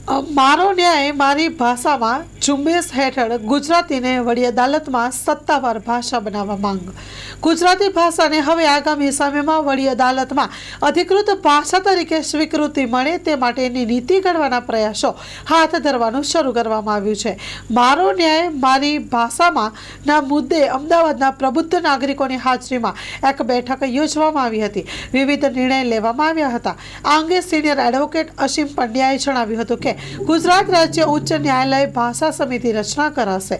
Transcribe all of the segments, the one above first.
મારો ન્યાય મારી ભાષામાં ઝુંબેશ હેઠળ ગુજરાતીને વડી અદાલતમાં સત્તાવાર ભાષા બનાવવા માંગ. ગુજરાતી ભાષાને હવે આગામી સમયમાં વડી અદાલતમાં અધિકૃત ભાષા તરીકે સ્વીકૃતિ મળે તે માટેની નીતિ ઘડવાના પ્રયાસો હાથ ધરવાનું શરૂ કરવામાં આવ્યું છે. મારો ન્યાય મારી ભાષામાં ના મુદ્દે અમદાવાદના પ્રબુદ્ધ નાગરિકોની હાજરીમાં એક બેઠક યોજવામાં આવી હતી. વિવિધ નિર્ણય લેવામાં આવ્યા હતા. આ અંગે સિનિયર એડવોકેટ અસીમ પંડ્યાએ જણાવ્યું હતું કે ગુજરાત રાજ્ય ઉચ્ચ ન્યાયાલય ભાષા સમિતિ રચના કરાશે.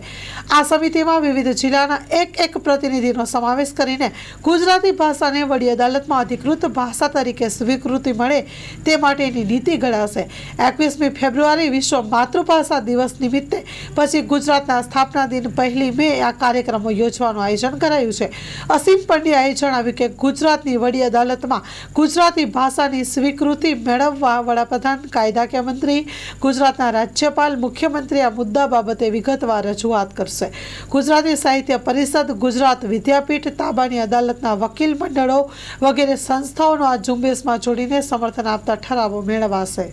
આ સમિતિમાં વિવિધ જિલ્લાના એક પ્રતિનિધિનો સમાવેશ કરીને ગુજરાતી ભાષાને વડી અદાલતમાં અધિકૃત ભાષા તરીકે સ્વીકૃતિ મળે તે માટેની નીતિ ઘડાશે. 21મી ફેબ્રુઆરી વિશ્વ માતૃભાષા દિવસ નિમિત્તે પછી ગુજરાતના સ્થાપના દિન 1લી મે આ કાર્યક્રમો યોજવાનું આયોજન કરાયું છે. અસીમ પંડ્યાએ જણાવ્યું કે ગુજરાતની વડી અદાલતમાં ગુજરાતી ભાષાની સ્વીકૃતિ મેળવવા વડાપ્રધાન, કાયદાકીય મંત્રી, ગુજરાતના રાજ્યપાલ, મુખ્યમંત્રી આ મુદ્દા બાબતે વિગતવાર રજૂઆત કરશે. ગુજરાતી સાહિત્ય પરિષદ, ગુજરાત વિદ્યાપીઠ, તાબાની અદાલતના વકીલ મંડળો વગેરે સંસ્થાઓનો આ ઝુંબેશમાં જોડીને સમર્થન આપતા ઠરાવો મેળવાશે.